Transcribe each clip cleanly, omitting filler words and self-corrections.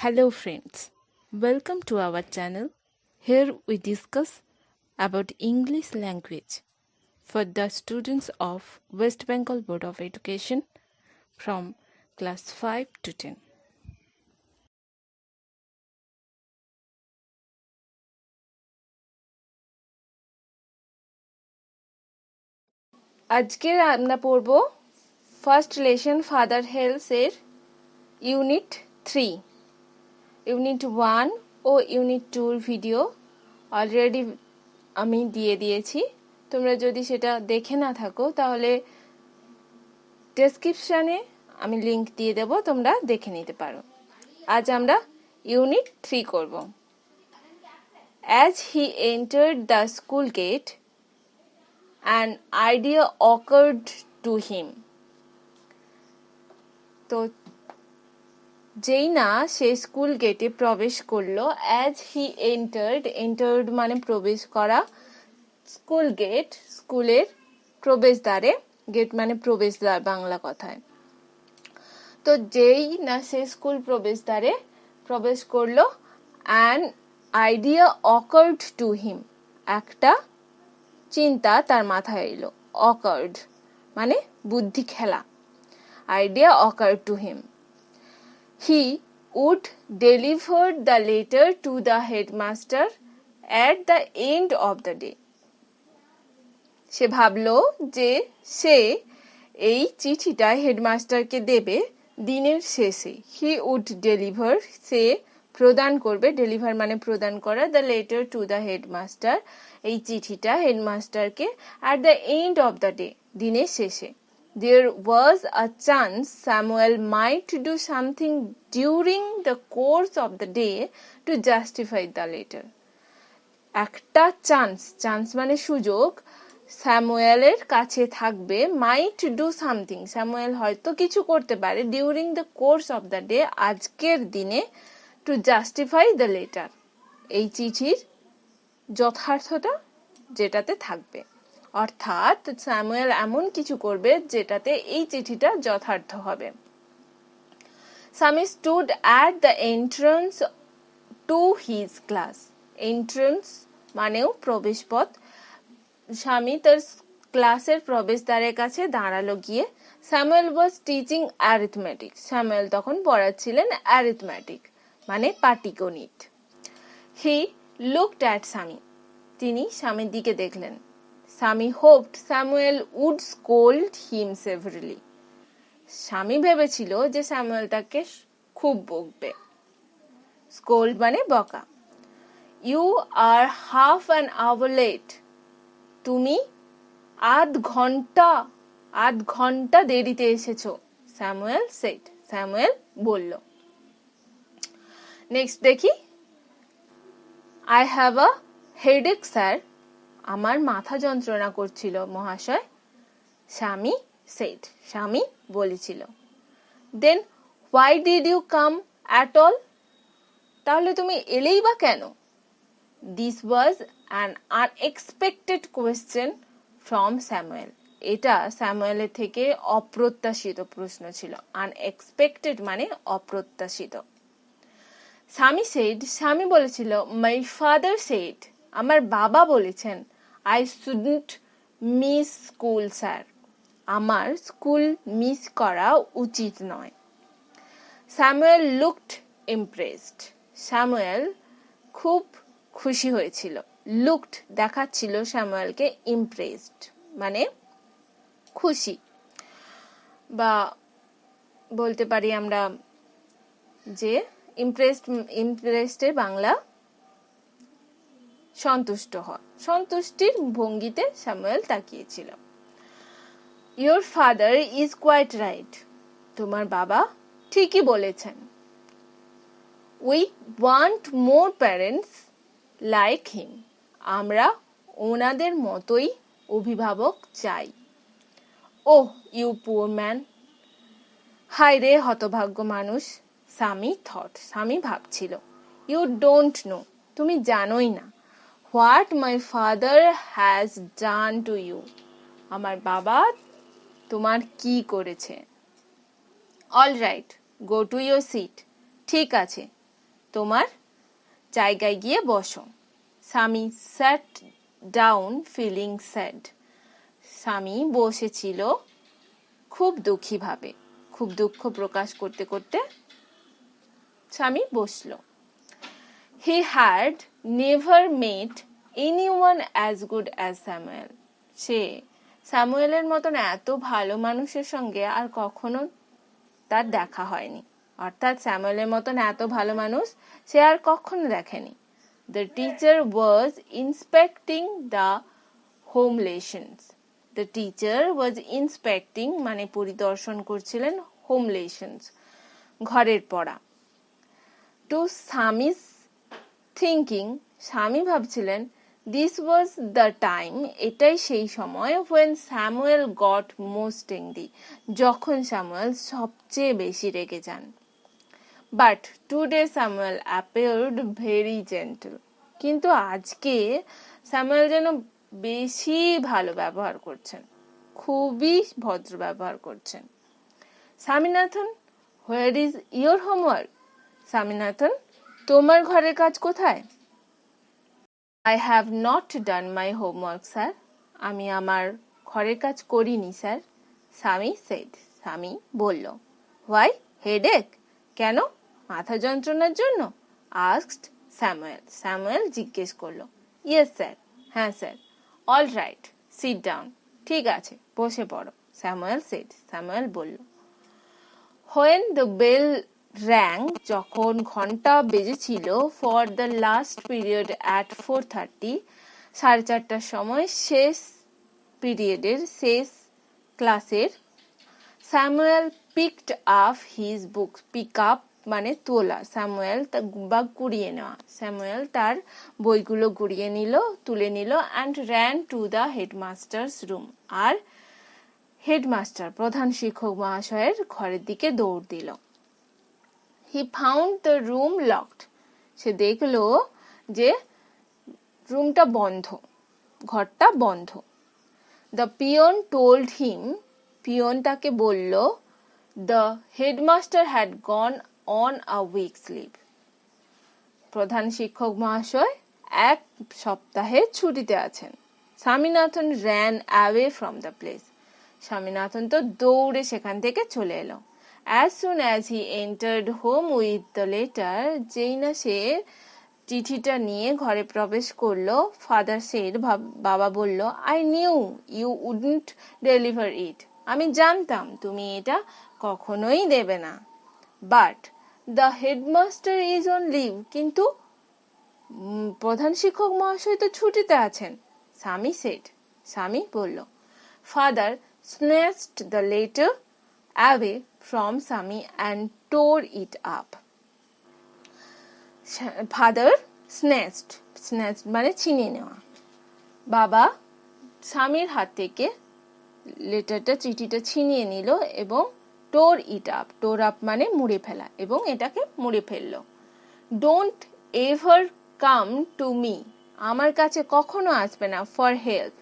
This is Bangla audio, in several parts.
Hello friends, welcome to our channel. Here we discuss about English language for the students of West Bengal Board of Education from class 5 to 10. আজকে আমরা পড়ব ফার্স্ট লেসন ফাদার হেলস এর ইউনিট 3 ইউনিট 1 ও ইউনিট 2 এর ভিডিও অলরেডি আমি দিয়ে দিয়েছি। তোমরা যদি সেটা দেখে না থাকো তাহলে ডেসক্রিপশনে আমি লিংক দিয়ে দেব, তোমরা দেখে নিতে পারো। আজ আমরা ইউনিট 3 করব। As he entered the school gate, an idea occurred to him. তো যেই না সে স্কুল গেটে প্রবেশ করলো, as he entered মানে প্রবেশ করা, স্কুল গেট স্কুলের প্রবেশদ্বারে, গেট মানে প্রবেশদ্বার বাংলা কথায়। তো যেই না সে স্কুল প্রবেশদ্বারে প্রবেশ করলো, an idea occurred to him, একটা চিন্তা তার মাথায় এলো। occurred মানে বুদ্ধি খেলা, idea occurred to him. He would deliver the letter to the headmaster at the end of the day. সে ভাবলো যে সে এই চিঠিটা হেডমাস্টারকে দেবে দিনের শেষে। He would deliver, সে প্রদান করবে, ডেলিভার মানে প্রদান করা, the letter to the headmaster, এই চিঠিটা হেডমাস্টারকে at the end of the day, দিনের শেষে। There was a chance Samuel might do something during the course of the day to justify the letter. একটা চান্স মানে সুযোগ স্যামুয়েলের কাছে থাকবে, might do something, স্যামুয়েল হয়তো কিছু করতে পারে, during the course of the day, আজকের দিনে, to justify the letter, এই চিঠির যথার্থতা যেটাতে থাকবে। অর্থাৎ স্যামুয়েল এমন কিছু করবে যেটাতে এই চিঠিটা যথার্থ হবে। Sammy stood at the entrance to his class. Entrance মানেও প্রবেশপথ। স্বামী তার ক্লাসের প্রবেশদ্বারের কাছে দাঁড়ালো গিয়ে। Samuel was teaching arithmetic, Samuel তখন পড়াচ্ছিলেন অ্যারিথমেটিক মানে পাটিগণিত। হি লুকড অ্যাট স্বামী, তিনি স্বামীর দিকে দেখলেন। Swami hoped Samuel would scold him severely, Swami ভেবেছিল যে স্যামুয়েল তাকে খুব বকবে। স্কোল্ড মানে বকা। You are half an hour late, তুমি আধ ঘন্টা দেরিতে এসেছো। স্যামুয়েল সেড, স্যামুয়েল বলল। নেক্সট দেখি, I have a headache sir, আমার মাথা যন্ত্রণা করছিল মহাশয়। স্বামী সেড, স্বামী বলেছিল। Then why did you come at all, তাহলে তুমি এলেই বা কেন? This was an unexpected question from Samuel, এটা স্যামুয়েলের থেকে অপ্রত্যাশিত প্রশ্ন ছিল। আনএক্সপেক্টেড মানে অপ্রত্যাশিত। স্বামী সেড, স্বামী বলেছিল, মাই ফাদার সেড, আমার বাবা বলেছেন, I shouldn't miss school sir, আমার স্কুল মিস করা উচিত নয়। স্যামুয়েল লুকড ইমপ্রেসড, স্যামুয়েল খুব খুশি হয়েছিল। লুকড দেখাচ্ছিল স্যামুয়েলকে, ইমপ্রেসড মানে খুশি, বা বলতে পারি আমরা যে ইমপ্রেসডের বাংলা সন্তুষ্ট হয়, সন্তুষ্টির ভঙ্গিতে স্যামুয়েল তাকিয়েছিল। Your father is quite right, তোমার বাবা ঠিকই বলেছেন। We want more parents like him, আমরা ওনাদের মতোই অভিভাবক চাই। ওহ ইউ পুয়ার ম্যান, হায় রে হতভাগ্য মানুষ। স্বামী থট, স্বামী ভাবছিল। ইউ ডোন্ট নো, তুমি জানোই না। What my father has done to you, আমার বাবা তোমার কি করেছে। All right, go to your seat, ঠিক আছে তোমার জায়গায় গিয়ে বসো। স্বামী sat down feeling sad. স্বামী বসেছিল খুব দুঃখী ভাবে, খুব দুঃখ প্রকাশ করতে করতে স্বামী বসলো। He had never met anyone as good as Samuel. সে স্যামুয়েলের মতন এত ভালো মানুষের সঙ্গে আর কখনো তার দেখা হয়নি, অর্থাৎ স্যামুয়েলের মতন এত ভালো মানুষ সে আর কখনো দেখেনি। The teacher was inspecting the home lessons. The teacher was inspecting মানে পরিদর্শন করছিলেন home lessons, ঘরের পড়া। To Sami's thinking, স্বামী ভাবছিলেন this was the time, এটাই সেই সময় when Samuel got most angry, যখন স্যামুয়েল সবচেয়ে বেশি রেগে যান। But today Samuel appeared very gentle. কিন্তু আজকে স্যামুয়েল যেন বেশি ভালো ব্যবহার করছেন, খুবই ভদ্র ব্যবহার করছেন। Swaminathan, where is your homework? Swaminathan, তোমার ঘরের কাজ কোথায়? I have not done my homework, sir. আমি আমার ঘরের কাজ করিনি স্যার। স্বামী said, স্বামী বলল। Why? Headache? কেন? মাথা যন্ত্রণার জন্য? Asked Samuel. Samuel জিজ্ঞেস করলো। Yes, sir. হ্যাঁ sir. All right. Sit down. ঠিক আছে, বসে পড়ো। Samuel said. Samuel বলল। When the bell rang, যখন ঘন্টা বেজেছিল for the last period at 4:30, 4:30টার সময় শেষ পিরিয়ডের শেষ ক্লাসের, Samuel picked up his books. Pick up মানে তোলা, স্যামুয়েল বা কুড়িয়ে নেওয়া। স্যামুয়েল তার বইগুলো কুড়িয়ে নিল, তুলে নিল and ran to the headmaster's room. আর হেডমাস্টার প্রধান শিক্ষক মহাশয়ের ঘরের দিকে দৌড় দিল। He found the room locked. সে দেখলো যে রুমটা বন্ধ, ঘরটা বন্ধ। The peon told him, peon তাকে বলল, the headmaster had gone on a week's leave. প্রধান শিক্ষক মহাশয় এক সপ্তাহের ছুটিতে আছেন। Swaminathan ran away from the place. Swaminathan তো দৌড়ে সেখান থেকে চলে এলো। As soon as he entered home with the letter, যেই না সে চিঠিটা নিয়ে ঘরে প্রবেশ করলো, ফাদার said, বাবা বলল, I knew you wouldn't deliver it. আমি জানতাম তুমি এটা কখনোই দেবে না। But the headmaster is on leave. কিন্তু প্রধান শিক্ষক মহাশয় তো ছুটিতে আছেন। স্বামী said. স্বামী বলল। Father snatched the letter away from Sami and tore it up. Father snatched মানে ছিনিয়ে নেওয়া। বাবা স্বামীর হাত থেকে লেটারটা, চিঠিটা ছিনিয়ে নিল এবং tore it up. tore up মানে মুড়ে ফেলা, এবং এটাকে মুড়ে ফেললো। Don't ever come to me. আমার কাছে কখনো আসবে না for help,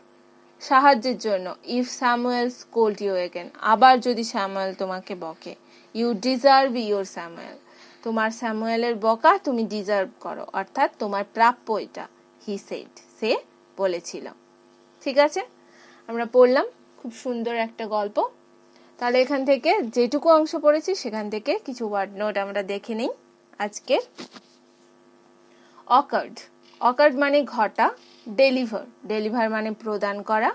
সাহায্যের জন্য। If Samuel scold you again, আবার যদি স্যামুয়েল তোমাকে বকে। You deserve your Samuel. তোমার স্যামুয়েলের বকা তুমি ডিজার্ভ করো, অর্থাৎ তোমার প্রাপ্য এটা। He said. সে বলেছিল। ঠিক আছে, আমরা পড়লাম খুব সুন্দর একটা গল্প। তাহলে এখান থেকে যেটুকু অংশ পড়েছি সেখান থেকে কিছু ওয়ার্ড নোট আমরা দেখে নিই আজকের। অকার্ড, অকার্ড মানে ঘটা। ডেলিভার, ডেলিভার মানে প্রদান করা।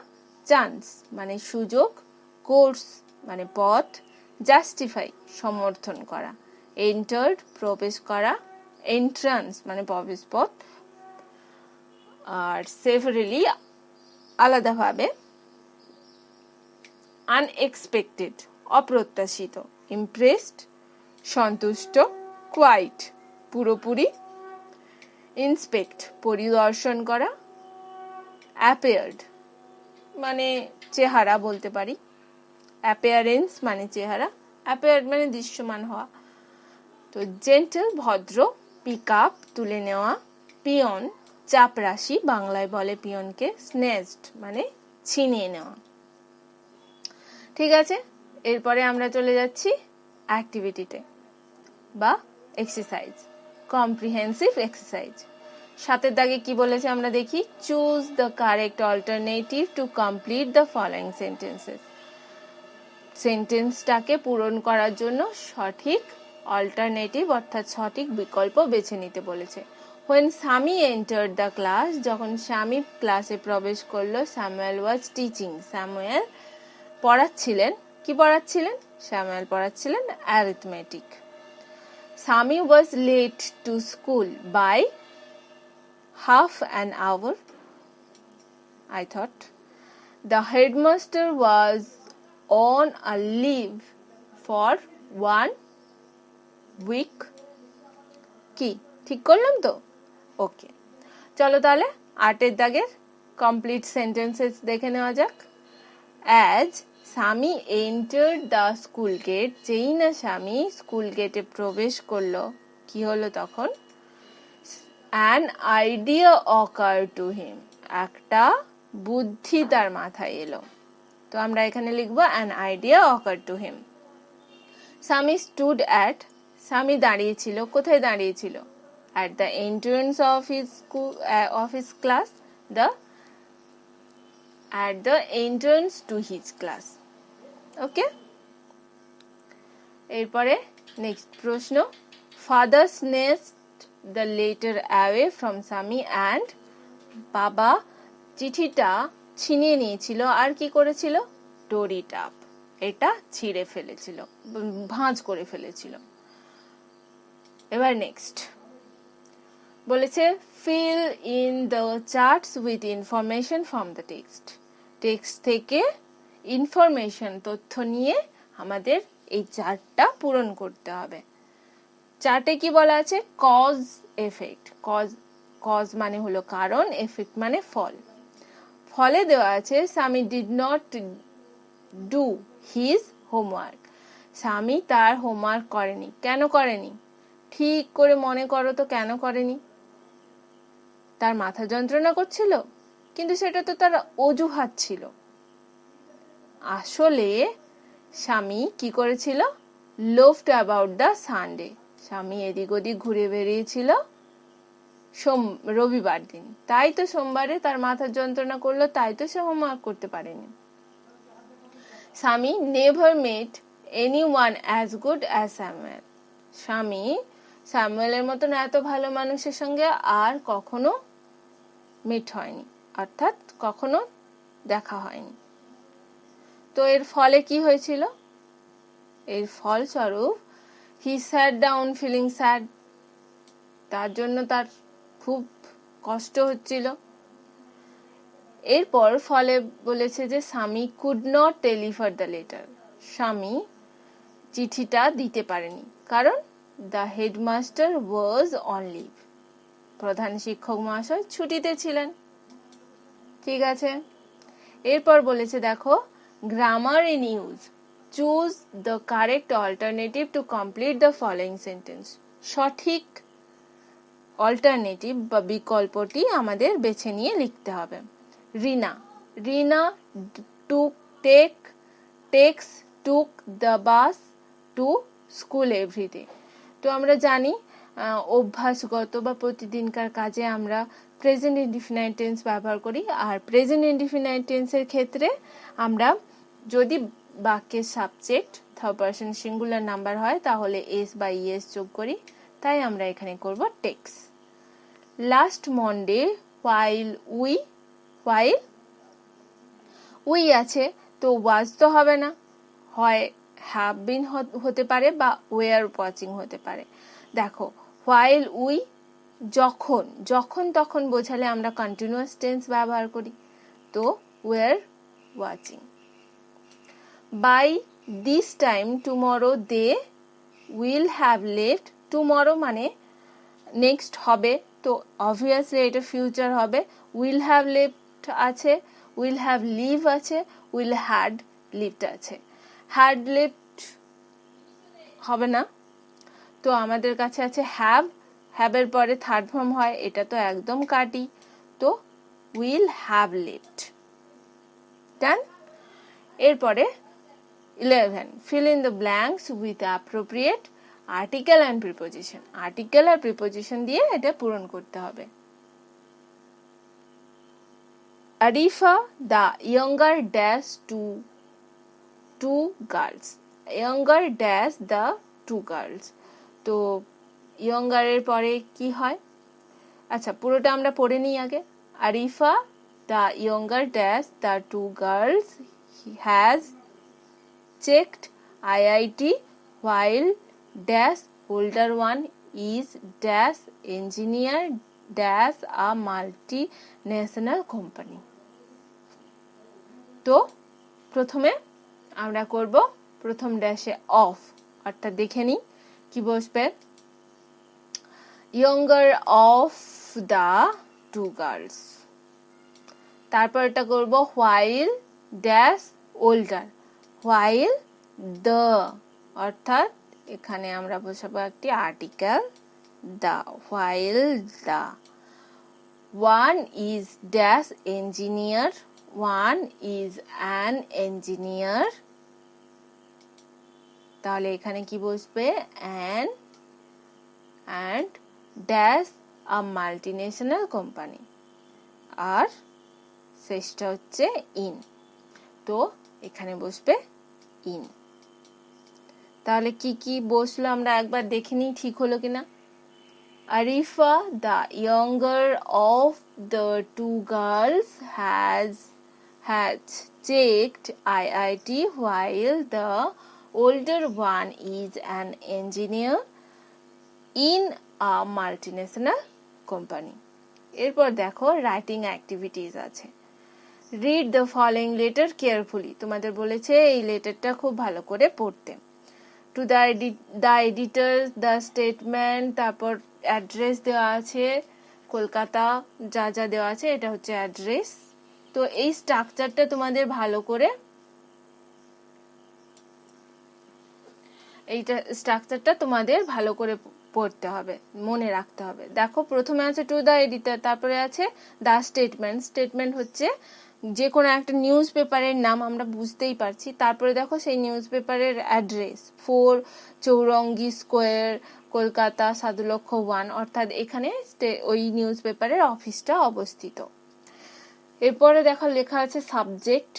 চান্স মানে সুযোগ। কোর্স মানে পথ। জাস্টিফাই সমর্থন করা। এন্টার্ড প্রবেশ করা। এন্ট্রান্স মানে প্রবেশ পথ। আর সেভারেলি আলাদাভাবে। আনএক্সপেক্টেড অপ্রত্যাশিত। ইমপ্রেসড সন্তুষ্ট। কোয়াইট পুরোপুরি। ইন্সপেক্ট পরিদর্শন করা। অ্যাপিয়ার্ড মানে চেহারা বলতে পারি। অ্যাপিয়ারেন্স মানে চেহারা। অ্যাপিয়ার্ড মানে দৃশ্যমান হওয়া। তো জেন্টল ভদ্র। পিক আপ তুলে নেওয়া। পিয়ন চাপরাশি, বাংলায় বলে পিয়নকে। স্নেচড মানে ছিনিয়ে নেওয়া। ঠিক আছে, এরপরে আমরা চলে যাচ্ছি অ্যাক্টিভিটিতে বা এক্সারসাইজ। Comprehensive exercise. 7 দাগে কি বলেছে আমরা দেখি, choose the correct alternative to complete the following sentences. সেন্টেন্সটাকে পূরণ করার জন্য সঠিক অল্টারনেটিভ অর্থাৎ সঠিক বিকল্প বেছে নিতে বলেছে। When Sami entered the class, যখন স্বামী ক্লাসে প্রবেশ করলো, স্যামুয়েল ওয়াজ টিচিং, স্যামুয়েল পড়াচ্ছিলেন। কি পড়াচ্ছিলেন? স্যামুয়েল পড়াচ্ছিলেন arithmetic. Sami was late to school by half an hour, I thought. The headmaster was on a leave for 1 week. কি ঠিক করলাম তো? ওকে, চলো তাহলে 8 দাগের কমপ্লিট সেন্টেন্সেস দেখে নেওয়া যাক। অ্যাজ স্বামী এন্টার্ড দ্য স্কুল গেট, যেই না স্বামী স্কুল গেটে প্রবেশ করলো, কি হলো তখন? An idea ochre to him, একটা বুদ্ধি তার মাথায় এলো। তো আমরা এখানে লিখবো an idea ochre to him. স্বামী স্টুড অ্যাট, স্বামী দাঁড়িয়েছিল, কোথায় দাঁড়িয়েছিল? At the entrance of his school, of his class, at the entrance to his class. Okay? এরপরে নেক্সট প্রশ্ন, father snatched the letter away from Sami and, বাবা চিঠিটা ছিনিয়ে নিয়েছিল আর কি করেছিল? tore it up, এটা ছিঁড়ে ফেলেছিল, ভাঁজ করে ফেলেছিল। এবার নেক্সট বলেছে feel in the charts with information from the text. Text থেকে ইনফরমেশন, তথ্য নিয়ে আমাদের এই চার্টটা পূরণ করতে হবে। চার্টে কি বলা আছে? Cause effect. কজ মানে হলো কারণ, এফেক্ট মানে ফল। ফলে দেওয়া আছে স্বামী did not do his homework, স্বামী তার হোমওয়ার্ক করেনি। কেন করেনি? ঠিক করে মনে করো তো, কেন করেনি? তার মাথা যন্ত্রণা করছিল, কিন্তু সেটা তো তার অজুহাত ছিল। আসলে স্বামী কি করেছিল? লোভড অ্যাবাউট দ্য সানডে, স্বামী এদিক ওদিক ঘুরে বেরিয়েছিল রবিবার দিন, তাই তো সোমবারে তার মাথার যন্ত্রণা করলো, তাই তো সে হোমওয়ার্ক করতে পারেনি। স্বামী নেভার মেট anyone as good as Samuel, স্বামী স্যামুয়েলের মতন এত ভালো মানুষের সঙ্গে আর কখনো মিট হয়নি, অর্থাৎ কখনো দেখা হয়নি। তো এর ফলে কি হয়েছিল? এর ফলস্বরূপ হি স্যাট ডাউন ফিলিং স্যাড, তার জন্য তার খুব কষ্ট হচ্ছিল। এরপর ফলে বলেছে যে Swami could not deliver the letter, Swami চিঠিটা দিতে পারেনি, কারণ the headmaster was on leave, প্রধান শিক্ষক মহাশয় ছুটিতে ছিলেন। ঠিক আছে, এরপর বলেছে দেখো grammar in use, choose the correct alternative to complete the following sentence. সঠিক অল্টারনেটিভ বা বিকল্পটি আমাদের বেছে নিয়ে লিখতে হবে। Rina takes took the bus to school every day. তো আমরা জানি অভ্যাসগত বা প্রতিদিনকার কাজে আমরা প্রেজেন্ট ইনডিফিনাইট টেন্স ব্যবহার করি, আর প্রেজেন্ট ইনডিফিনাইট টেন্সের ক্ষেত্রে আমরা যদি বাক্যের subject third person singular number হয় তাহলে এস বা ইএস যোগ করি, তাই আমরা এখানে করব টেক্স। লাস্ট মন্ডে while উই আছে, তো ওয়াজ তো হবে না, হয় হ্যাভ বিন হতে পারে বা ওয়ার ওয়াচিং হতে পারে। দেখো while উই যখন তখন বোঝালে আমরা কন্টিনিউয়াস টেন্স ব্যবহার করি, তো were watching. By this time tomorrow they will have left, tomorrow মানে নেক্সট হবে, তো অবভিয়াসলি এটা ফিউচার হবে। উইল হ্যাভ লেফট আছে, উইল হ্যাভ লিভ আছে, উইল হ্যাড লিভড আছে। হ্যাড লিভড হবে না, তো আমাদের কাছে আছে হ্যাভের পরে থার্ড ফর্ম হয়, এটা তো একদম কাটি, তো উইল হ্যাভ লিভড। ডান। এরপরে 11 fill in the blanks with appropriate article and preposition, article আর প্রিপোজিশন দিয়ে এটা পূরণ করতে হবে। Arifa the younger dash two girls, younger dash the two girls. তো ইয়ঙ্গারের পরে কি হয়, আচ্ছা পুরোটা আমরা পড়ে নিই আগে। Arifa the younger dash the two girls has checked IIT while dash older one is dash engineer dash a multinational company। তো প্রথমে আমরা করব প্রথম ড্যাশে অফ, অর্থাৎ দেখে নিই কি বসবে। younger of the two girls, তারপর এটা করব while dash older, while the, অর্থাৎ এখানে আমরা বসাবো একটি article the, while the one is dash engineer, one is an engineer, তাহলে এখানে কি বসবে an and dash a multinational company, আর শেষটা হচ্ছে in, তো এখানে বসবে in। তাহলে কি কি বসলো আমরা একবার দেখে নিই ঠিক হলো কিনা। Arifa the younger of the two girls has checked IIT while the older one is an engineer in a multinational company। এরপর দেখো রাইটিং অ্যাক্টিভিটিস আছে। Read the following letter carefully, তোমাদের বলেছে এই লেটারটা খুব ভালো করে পড়তে। Two the editor the statement, তারপর অ্যাড্রেস দেওয়া আছে কলকাতা, যা যা দেওয়া আছে এটা হচ্ছে অ্যাড্রেস। তো এই স্ট্রাকচারটা তোমাদের ভালো করে, এইটা স্ট্রাকচারটা তোমাদের ভালো করে পড়তে হবে, মনে রাখতে হবে। দেখো প্রথমে আছে টু দ্য এডিটর, তারপরে আছে দ্য স্টেটমেন্ট, স্টেটমেন্ট হচ্ছে যে কোনো একটা নিউজ পেপারের নাম, আমরা বুঝতেই পারছি। তারপরে দেখো সেই নিউজ পেপারের অ্যাড্রেস 4 চৌরঙ্গি স্কোয়ার, কলকাতা 7,01,000, অর্থাৎ এখানে ওই নিউজ পেপারের অফিসটা অবস্থিত। এরপরে দেখো লেখা আছে সাবজেক্ট,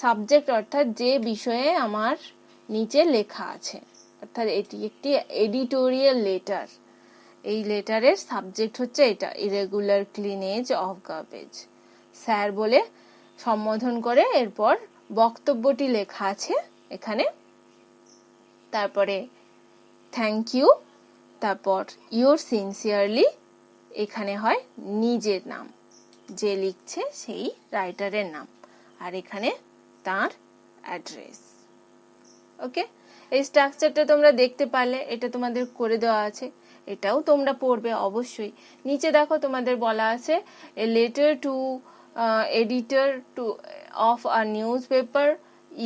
সাবজেক্ট অর্থাৎ যে বিষয়ে আমার নিচে লেখা আছে, অর্থাৎ এটি একটি এডিটোরিয়াল লেটার। এই লেটারের সাবজেক্ট হচ্ছে এটা, ইরেগুলার ক্লিনেজ অফ গার্বেজ। স্যার বলে সম্বোধন করে এরপর বক্তব্যটি লেখা আছে এখানে। তারপরে থ্যাংক ইউ, তারপর ইউর সিনসিয়ারলি, এখানে হয় নিজের নাম, যে লিখছে সেই রাইটারের নাম, আর এখানে তার অ্যাড্রেস। ওকে, এই স্ট্রাকচারটা তোমরা দেখতে পারলে, এটা তোমাদের করে দেওয়া আছে, এটাও তোমরা পড়বে অবশ্যই। নিচে দেখো তোমাদের বলা আছে a letter to editor to of a newspaper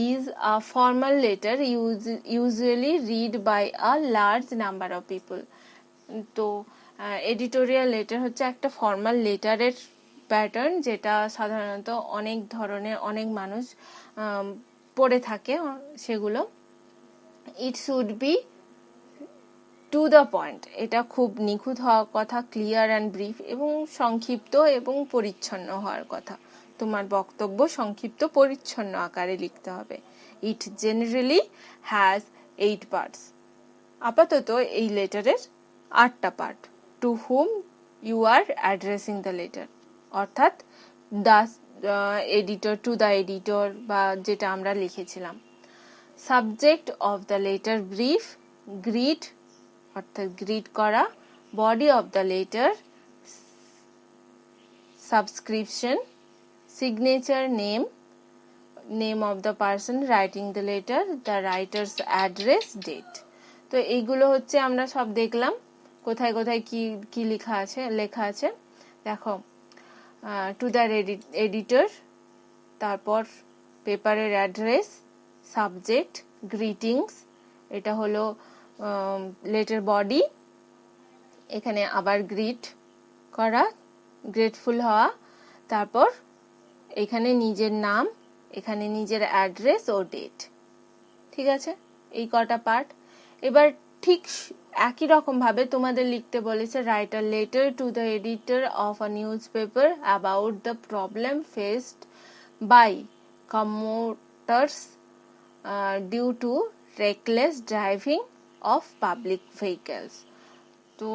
is a formal letter usually read by a large number of people। তো এডিটোরিয়াল লেটার হচ্ছে একটা ফর্মাল লেটারের প্যাটার্ন, যেটা সাধারণত অনেক ধরনের অনেক মানুষ পড়ে থাকে সেগুলো। It should be to the point, এটা খুব নিখুঁত হওয়ার কথা, ক্লিয়ার অ্যান্ড ব্রিফ, এবং সংক্ষিপ্ত এবং পরিচ্ছন্ন হওয়ার কথা। তোমার বক্তব্য সংক্ষিপ্ত পরিচ্ছন্ন আকারে লিখতে হবে। ইট জেনারেলি হ্যাজ 8 পার্টস, আপাতত এই লেটারের 8টা part. To hmm you are addressing the letter, অর্থাৎ the editor, to the editor, বা যেটা আমরা লিখেছিলাম। Subject of the letter brief, greet অর্থাৎ গ্রিট করা, body of the letter, subscription, signature, name of the person writing the letter, the writer's address, date। তো এইগুলো হচ্ছে আমরা সব দেখলাম কোথায় কোথায় কি কি লেখা আছে দেখো। টু দ্য এডিটর, তারপর পেপারের অ্যাড্রেস, সাবজেক্ট, গ্রিটিংস, এটা হলো লেটার বডি, এখানে আবার গ্রিট করা, গ্রেটফুল হওয়া, তারপর এখানে নিজের নাম, এখানে নিজের অ্যাড্রেস ও ডেট। ঠিক আছে, এই কটা পার্ট। এবার ঠিক একই রকম ভাবে তোমাদের লিখতে বলেছে write a letter to the editor of a newspaper about the problem faced by commuters due to reckless driving of public vehicles. তো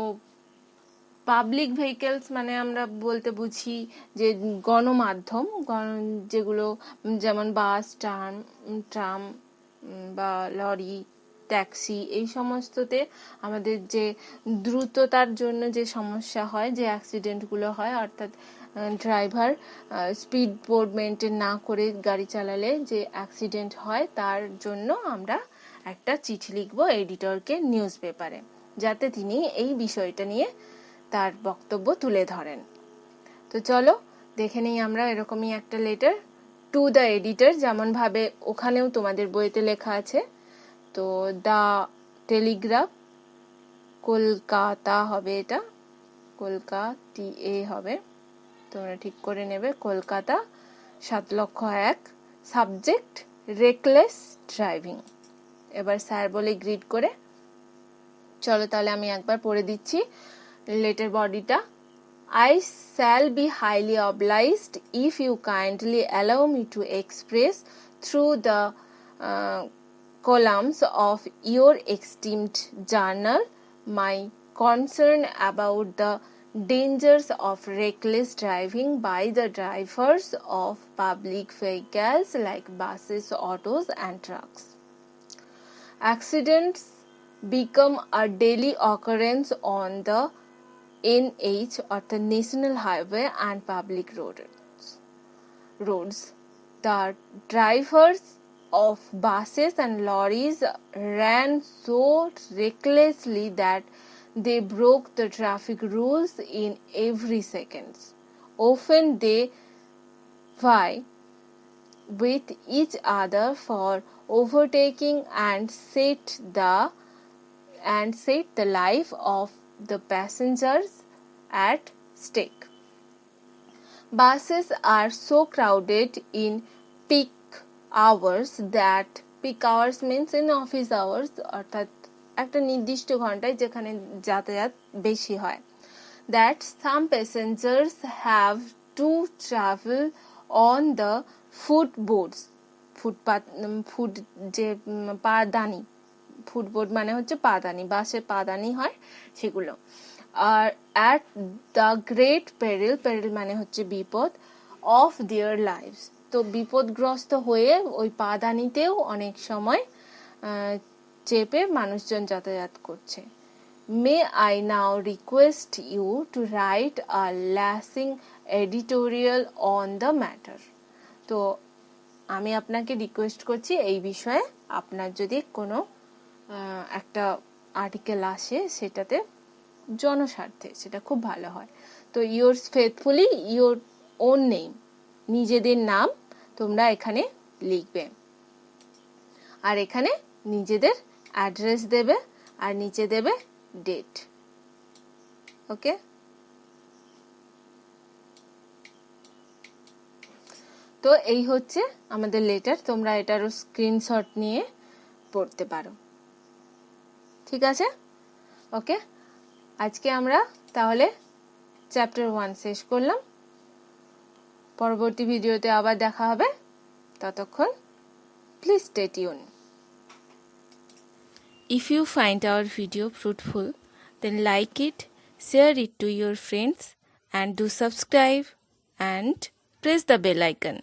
পাবলিক ভেহিকেলস মানে আমরা বলতে বুঝি যে গণমাধ্যম, যেগুলো যেমন বাস, ট্রাম বা লরি, ট্যাক্সি, এই সমস্ততে আমাদের যে দ্রুততার জন্য যে সমস্যা হয়, যে অ্যাক্সিডেন্টগুলো হয়, অর্থাৎ ড্রাইভার স্পিড বোর্ড মেনটেন না করে গাড়ি চালালে যে অ্যাক্সিডেন্ট হয়, তার জন্য আমরা একটা চিঠি লিখবো এডিটরকে নিউজ পেপারে, যাতে তিনি এই বিষয়টা নিয়ে তার বক্তব্য তুলে ধরেন। তো চলো দেখে নিই আমরা এরকমই একটা লেটার টু দ্য এডিটর, যেমন ভাবে ওখানেও তোমাদের বইতে লেখা আছে। তো দ্য টেলিগ্রাফ, কলকাতা হবে, এটা কলকাতা হবে, তোমরা ঠিক করে নেবে, কলকাতা 7,01,000, সাবজেক্ট রেকলেস ড্রাইভিং। এবার স্যার বলে গ্রিড করে। চলো তাহলে আমি একবার পড়ে দিচ্ছি লেটার বডিটা। I shall be highly obliged if you kindly allow me to express through the columns of your esteemed journal my concern about the dangers of reckless driving by the drivers of public vehicles like buses, autos and trucks. Accidents become a daily occurrence on the NH or the National Highway and public roads. The drivers of buses and lorries ran so recklessly that they broke the traffic rules in every second. Often they vie with each other for overtaking and set the life of the passengers at stake. Buses are so crowded in peak hours means in office hours, অর্থাৎ একটা নির্দিষ্ট ঘন্টায় যেখানে যাতায়াত বেশি হয়, that some passengers have to travel on the footboards, foot যে পাদানি, ফুটবোর্ড মানে হচ্ছে পাদানি, বাসে পাদানি হয় সেগুলো, আর at the great peril মানে হচ্ছে বিপদ, of their lives, তো বিপদগ্রস্ত হয়ে ওই পাদানিতেও অনেক সময় চেপে মানুষজন যাতায়াত করছে। May I now request you to write a lasting editorial on the matter. তো আমি আপনাকে রিকোয়েস্ট করছি এই বিষয়ে আপনার যদি কোনো একটা আর্টিকেল আসে সেটাতে জনস্বার্থে, সেটা খুব ভালো হয়। তো yours faithfully, your own name, নিজেদের নাম তোমরা এখানে লিখবে, আর এখানে নিজেদের অ্যাড্রেস দেবে, আর নিচে দেবে ডেট। ওকে, তো এই হচ্ছে আমাদের লেটার। তোমরা এটারও স্ক্রিনশট নিয়ে পড়তে পারো, ঠিক আছে? ওকে, আজকে আমরা তাহলে চ্যাপ্টার 1 শেষ করলাম। পরবর্তী ভিডিওতে আবার দেখা হবে, ততক্ষণ please stay tune. If you find our video fruitful, then like it, share it to your friends and do subscribe and press the bell icon.